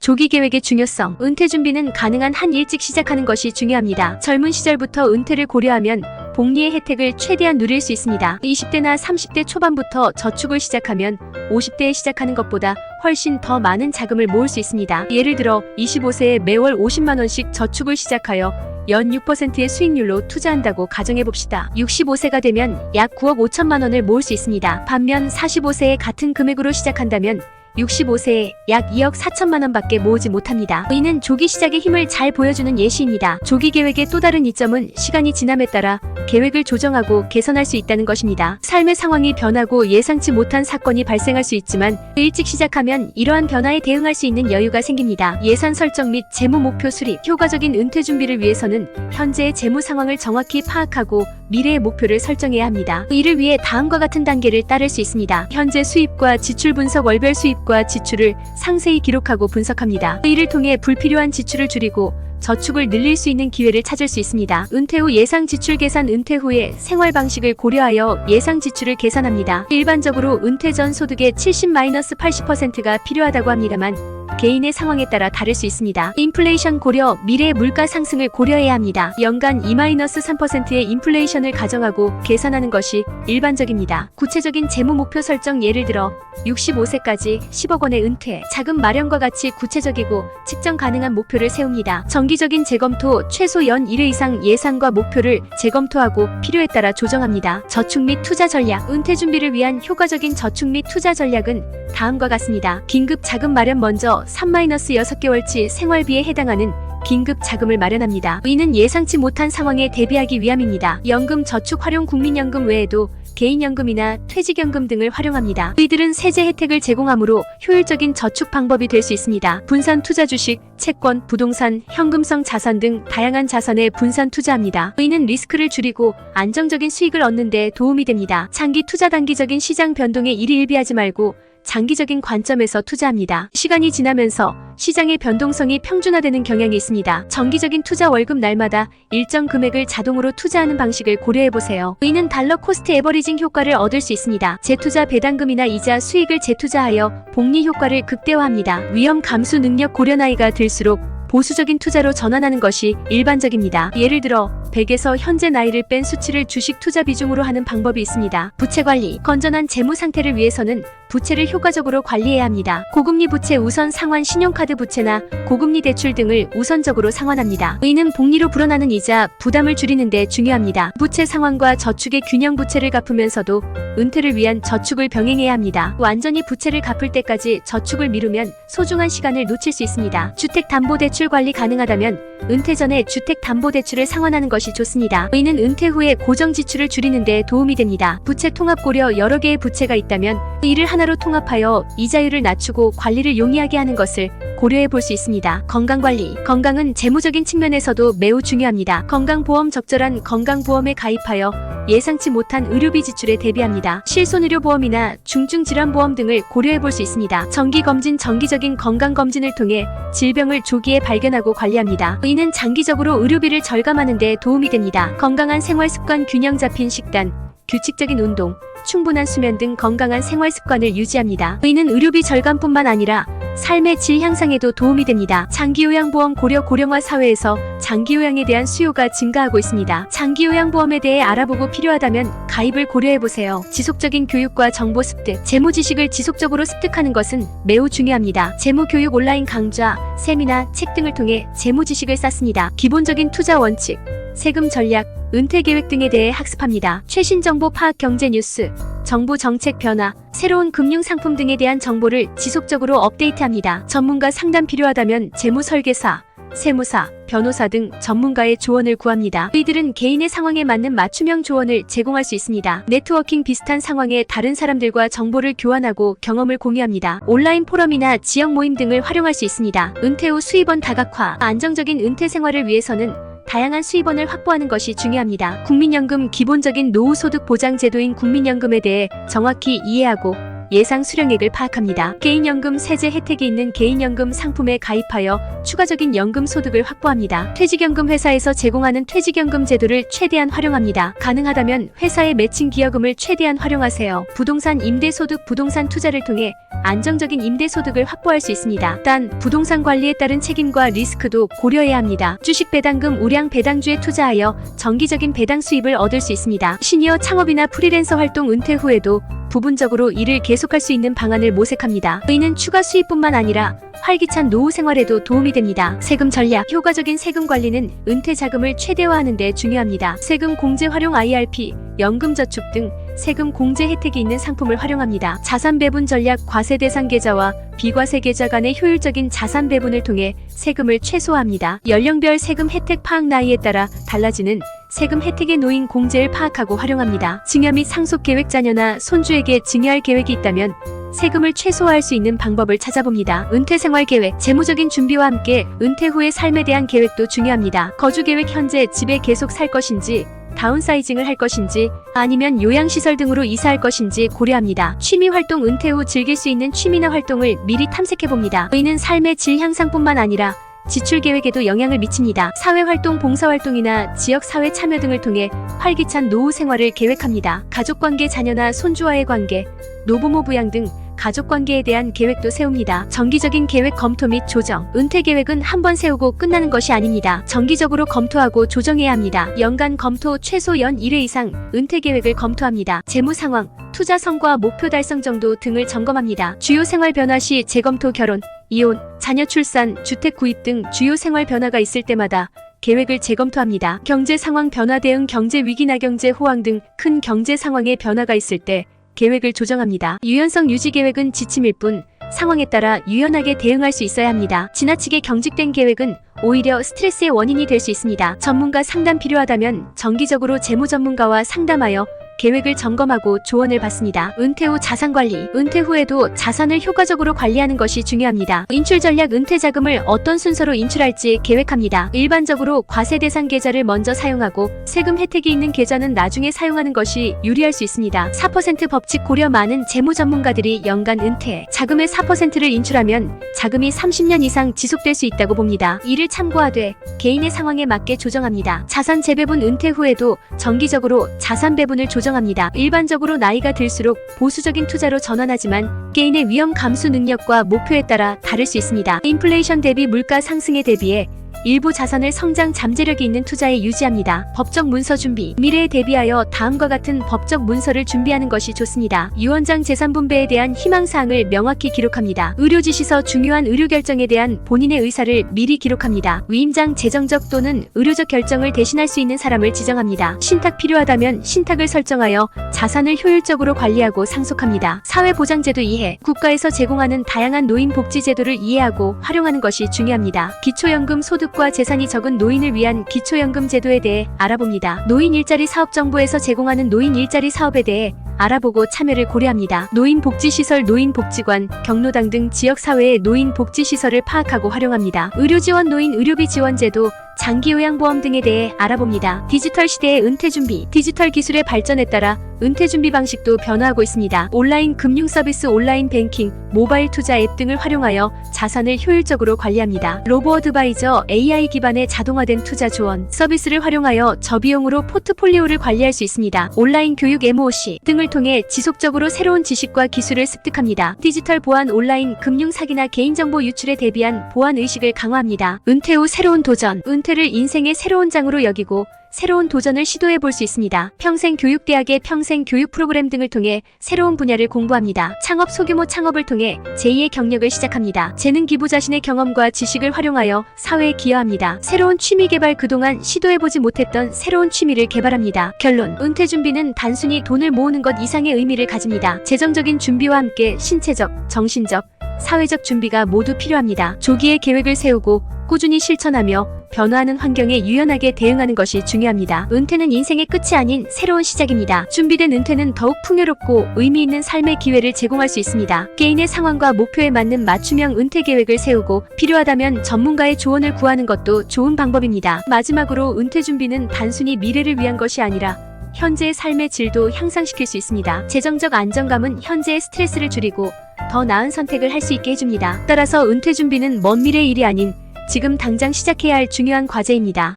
조기 계획의 중요성. 은퇴 준비는 가능한 한 일찍 시작하는 것이 중요합니다. 젊은 시절부터 은퇴를 고려하면 복리의 혜택을 최대한 누릴 수 있습니다. 20대나 30대 초반부터 저축을 시작하면 50대에 시작하는 것보다 훨씬 더 많은 자금을 모을 수 있습니다. 예를 들어 25세에 매월 50만 원씩 저축을 시작하여 연 6%의 수익률로 투자한다고 가정해봅시다. 65세가 되면 약 9억 5천만 원을 모을 수 있습니다. 반면 45세에 같은 금액으로 시작한다면 65세에 약 2억 4천만 원밖에 모으지 못합니다. 이는 조기 시작의 힘을 잘 보여주는 예시입니다. 조기 계획의 또 다른 이점은 시간이 지남에 따라 계획을 조정하고 개선할 수 있다는 것입니다. 삶의 상황이 변하고 예상치 못한 사건이 발생할 수 있지만 일찍 시작하면 이러한 변화에 대응할 수 있는 여유가 생깁니다. 예산 설정 및 재무 목표 수립. 효과적인 은퇴 준비를 위해서는 현재의 재무 상황을 정확히 파악하고 미래의 목표를 설정해야 합니다. 이를 위해 다음과 같은 단계를 따를 수 있습니다. 현재 수입과 지출 분석. 월별 수입과 지출을 상세히 기록하고 분석합니다. 이를 통해 불필요한 지출을 줄이고 저축을 늘릴 수 있는 기회를 찾을 수 있습니다. 은퇴 후 예상 지출 계산. 은퇴 후의 생활 방식을 고려하여 예상 지출을 계산합니다. 일반적으로 은퇴 전 소득의 70-80%가 필요하다고 합니다만 개인의 상황에 따라 다를 수 있습니다. 인플레이션 고려. 미래의 물가 상승을 고려해야 합니다. 연간 2-3%의 인플레이션을 가정하고 계산하는 것이 일반적입니다. 구체적인 재무 목표 설정. 예를 들어 65세까지 10억 원의 은퇴 자금 마련과 같이 구체적이고 측정 가능한 목표를 세웁니다. 정기적인 재검토. 최소 연 1회 이상 예산과 목표를 재검토하고 필요에 따라 조정합니다. 저축 및 투자 전략. 은퇴 준비를 위한 효과적인 저축 및 투자 전략은 다음과 같습니다. 긴급 자금 마련. 먼저 3-6개월치 생활비에 해당하는 긴급 자금을 마련합니다. 이는 예상치 못한 상황에 대비하기 위함입니다. 연금 저축 활용. 국민연금 외에도 개인연금이나 퇴직연금 등을 활용합니다. 이들은 세제 혜택을 제공하므로 효율적인 저축 방법이 될 수 있습니다. 분산 투자. 주식, 채권, 부동산, 현금성 자산 등 다양한 자산에 분산 투자합니다. 이는 리스크를 줄이고 안정적인 수익을 얻는 데 도움이 됩니다. 장기 투자. 단기적인 시장 변동에 일희일비하지 말고 장기적인 관점에서 투자합니다. 시간이 지나면서 시장의 변동성이 평준화되는 경향이 있습니다. 정기적인 투자. 월급. 날마다 일정 금액을 자동으로 투자하는 방식을 고려해보세요. 이는 달러 코스트 에버리징 효과를 얻을 수 있습니다. 재투자. 배당금이나 이자 수익을 재투자하여 복리 효과를 극대화합니다. 위험 감수 능력 고려. 나이가 들수록 보수적인 투자로 전환하는 것이 일반적입니다. 예를 들어 100에서 현재 나이를 뺀 수치를 주식 투자 비중으로 하는 방법이 있습니다. 부채 관리. 건전한 재무 상태를 위해서는 부채를 효과적으로 관리해야 합니다. 고금리 부채. 우선 상환. 신용카드 부채나 고금리 대출 등을 우선적으로 상환합니다. 이는 복리로 불어나는 이자 부담을 줄이는 데 중요합니다. 부채 상환과 저축의 균형. 부채를 갚으면서도 은퇴를 위한 저축을 병행해야 합니다. 완전히 부채를 갚을 때까지 저축을 미루면 소중한 시간을 놓칠 수 있습니다. 주택담보대출 관리. 가능하다면 은퇴 전에 주택담보대출을 상환하는 것이 좋습니다. 이는 은퇴 후에 고정 지출을 줄이는 데 도움이 됩니다. 부채 통합 고려. 여러 개의 부채가 있다면 이를 하나로 통합하여 이자율을 낮추고 관리를 용이하게 하는 것을 고려해 볼 수 있습니다. 건강관리. 건강은 재무적인 측면에서도 매우 중요합니다. 건강보험. 적절한 건강보험에 가입하여 예상치 못한 의료비 지출에 대비합니다. 실손의료보험이나 중증질환보험 등을 고려해 볼 수 있습니다. 정기검진. 정기적인 건강검진을 통해 질병을 조기에 발견하고 관리합니다. 이는 장기적으로 의료비를 절감하는 데 도움이 됩니다. 건강한 생활습관. 균형 잡힌 식단, 규칙적인 운동, 충분한 수면 등 건강한 생활 습관을 유지합니다. 이는 의료비 절감뿐만 아니라 삶의 질 향상에도 도움이 됩니다. 장기요양보험 고려. 고령화 사회에서 장기요양에 대한 수요가 증가하고 있습니다. 장기요양보험에 대해 알아보고 필요하다면 가입을 고려해보세요. 지속적인 교육과 정보 습득. 재무 지식을 지속적으로 습득하는 것은 매우 중요합니다. 재무교육. 온라인 강좌, 세미나, 책 등을 통해 재무 지식을 쌓습니다. 기본적인 투자 원칙, 세금 전략, 은퇴 계획 등에 대해 학습합니다. 최신 정보 파악. 경제 뉴스, 정부 정책 변화, 새로운 금융 상품 등에 대한 정보를 지속적으로 업데이트합니다. 전문가 상담. 필요하다면 재무 설계사, 세무사, 변호사 등 전문가의 조언을 구합니다. 이들은 개인의 상황에 맞는 맞춤형 조언을 제공할 수 있습니다. 네트워킹. 비슷한 상황의 다른 사람들과 정보를 교환하고 경험을 공유합니다. 온라인 포럼이나 지역 모임 등을 활용할 수 있습니다. 은퇴 후 수입원 다각화. 안정적인 은퇴 생활을 위해서는 다양한 수입원을 확보하는 것이 중요합니다. 국민연금. 기본적인 노후소득 보장 제도인 국민연금에 대해 정확히 이해하고 예상 수령액을 파악합니다. 개인연금 세제 혜택이 있는 개인연금 상품에 가입하여 추가적인 연금 소득을 확보합니다. 퇴직연금 회사에서 제공하는 퇴직연금 제도를 최대한 활용합니다. 가능하다면 회사의 매칭 기여금을 최대한 활용하세요. 부동산 임대소득 부동산 투자를 통해 안정적인 임대소득을 확보할 수 있습니다. 단 부동산 관리에 따른 책임과 리스크도 고려해야 합니다. 주식 배당금 우량 배당주에 투자하여 정기적인 배당 수입을 얻을 수 있습니다. 시니어 창업이나 프리랜서 활동 은퇴 후에도 부분적으로 일을 계속할 수 있는 방안을 모색합니다. 이는 추가 수입뿐만 아니라 활기찬 노후 생활에도 도움이 됩니다. 세금 전략, 효과적인 세금 관리는 은퇴 자금을 최대화하는 데 중요합니다. 세금 공제 활용 IRP, 연금저축 등 세금 공제 혜택이 있는 상품을 활용합니다. 자산 배분 전략, 과세 대상 계좌와 비과세 계좌 간의 효율적인 자산 배분을 통해 세금을 최소화합니다. 연령별 세금 혜택 파악 나이에 따라 달라지는 세금 혜택의 노인 공제를 파악하고 활용합니다. 증여 및 상속 계획 자녀나 손주에게 증여할 계획이 있다면 세금을 최소화할 수 있는 방법을 찾아봅니다. 은퇴 생활 계획, 재무적인 준비와 함께 은퇴 후의 삶에 대한 계획도 중요합니다. 거주 계획, 현재 집에 계속 살 것인지 다운사이징을 할 것인지 아니면 요양시설 등으로 이사할 것인지 고려합니다. 취미활동, 은퇴 후 즐길 수 있는 취미나 활동을 미리 탐색해봅니다. 이는 삶의 질 향상뿐만 아니라 지출 계획에도 영향을 미칩니다. 사회활동, 봉사활동이나 지역사회 참여 등을 통해 활기찬 노후 생활을 계획합니다. 가족관계, 자녀나 손주와의 관계, 노부모 부양 등 가족관계에 대한 계획도 세웁니다. 정기적인 계획 검토 및 조정. 은퇴 계획은 한 번 세우고 끝나는 것이 아닙니다. 정기적으로 검토하고 조정해야 합니다. 연간 검토, 최소 연 1회 이상 은퇴 계획을 검토합니다. 재무 상황, 투자 성과, 목표 달성 정도 등을 점검합니다. 주요 생활 변화 시 재검토. 결혼, 이혼, 자녀 출산, 주택 구입 등 주요 생활 변화가 있을 때마다 계획을 재검토합니다. 경제 상황 변화 대응, 경제 위기나 경제 호황 등 큰 경제 상황의 변화가 있을 때 계획을 조정합니다. 유연성 유지 계획은 지침일 뿐 상황에 따라 유연하게 대응할 수 있어야 합니다. 지나치게 경직된 계획은 오히려 스트레스의 원인이 될 수 있습니다. 전문가 상담 필요하다면 정기적으로 재무 전문가와 상담하여 계획을 점검하고 조언을 받습니다. 은퇴 후 자산관리. 은퇴 후에도 자산을 효과적으로 관리하는 것이 중요합니다. 인출 전략, 은퇴 자금을 어떤 순서로 인출할지 계획합니다. 일반적으로 과세 대상 계좌를 먼저 사용하고 세금 혜택이 있는 계좌는 나중에 사용하는 것이 유리할 수 있습니다. 4% 법칙 고려. 많은 재무 전문가들이 연간 은퇴 자금의 4%를 인출하면 자금이 30년 이상 지속될 수 있다고 봅니다. 이를 참고하되 개인의 상황에 맞게 조정합니다. 자산 재배분. 은퇴 후에도 정기적으로 자산 배분을 조정합니다. 일반적으로 나이가 들수록 보수적인 투자로 전환하지만 개인의 위험 감수 능력과 목표에 따라 다를 수 있습니다. 인플레이션 대비 물가 상승에 대비해 일부 자산을 성장 잠재력이 있는 투자에 유지합니다. 법적 문서 준비. 미래에 대비하여 다음과 같은 법적 문서를 준비하는 것이 좋습니다. 유언장, 재산 분배에 대한 희망사항을 명확히 기록합니다. 의료지시서. 중요한 의료결정에 대한 본인의 의사를 미리 기록합니다. 위임장, 재정적 또는 의료적 결정을 대신할 수 있는 사람을 지정합니다. 신탁. 필요하다면 신탁을 설정하여 자산을 효율적으로 관리하고 상속합니다. 사회보장제도 이해. 국가에서 제공하는 다양한 노인복지제도를 이해하고 활용하는 것이 중요합니다. 기초연금. 소득과 재산이 적은 노인을 위한 기초연금 제도에 대해 알아봅니다. 노인 일자리 사업. 정부에서 제공하는 노인 일자리 사업에 대해 알아보고 참여를 고려합니다. 노인복지시설, 노인복지관, 경로당 등 지역사회의 노인복지시설을 파악하고 활용합니다. 의료지원, 노인 의료비 지원제도, 장기요양보험 등에 대해 알아봅니다. 디지털 시대의 은퇴준비. 디지털 기술의 발전에 따라 은퇴준비 방식도 변화하고 있습니다. 온라인 금융 서비스, 온라인 뱅킹, 모바일 투자 앱 등을 활용하여 자산을 효율적으로 관리합니다. 로보어드바이저, AI 기반의 자동화된 투자 조언 서비스를 활용하여 저비용으로 포트폴리오를 관리할 수 있습니다. 온라인 교육, MOC 등을 통해 지속적으로 새로운 지식과 기술을 습득합니다. 디지털 보안. 온라인 금융 사기나 개인정보 유출에 대비한 보안 의식을 강화합니다. 은퇴 후 새로운 도전. 은퇴를 인생의 새로운 장으로 여기고 새로운 도전을 시도해 볼 수 있습니다. 평생교육대학의 평생교육 프로그램 등을 통해 새로운 분야를 공부합니다. 창업. 소규모 창업을 통해 제2의 경력을 시작합니다. 재능 기부. 자신의 경험과 지식을 활용하여 사회에 기여합니다. 새로운 취미 개발. 그동안 시도해보지 못했던 새로운 취미를 개발합니다. 결론. 은퇴 준비는 단순히 돈을 모으는 것 이상의 의미를 가집니다. 재정적인 준비와 함께 신체적, 정신적, 사회적 준비가 모두 필요합니다. 조기에 계획을 세우고 꾸준히 실천하며 변화하는 환경에 유연하게 대응하는 것이 중요합니다. 은퇴는 인생의 끝이 아닌 새로운 시작입니다. 준비된 은퇴는 더욱 풍요롭고 의미 있는 삶의 기회를 제공할 수 있습니다. 개인의 상황과 목표에 맞는 맞춤형 은퇴 계획을 세우고 필요하다면 전문가의 조언을 구하는 것도 좋은 방법입니다. 마지막으로, 은퇴 준비는 단순히 미래를 위한 것이 아니라 현재의 삶의 질도 향상시킬 수 있습니다. 재정적 안정감은 현재의 스트레스를 줄이고 더 나은 선택을 할 수 있게 해줍니다. 따라서 은퇴 준비는 먼 미래의 일이 아닌 지금 당장 시작해야 할 중요한 과제입니다.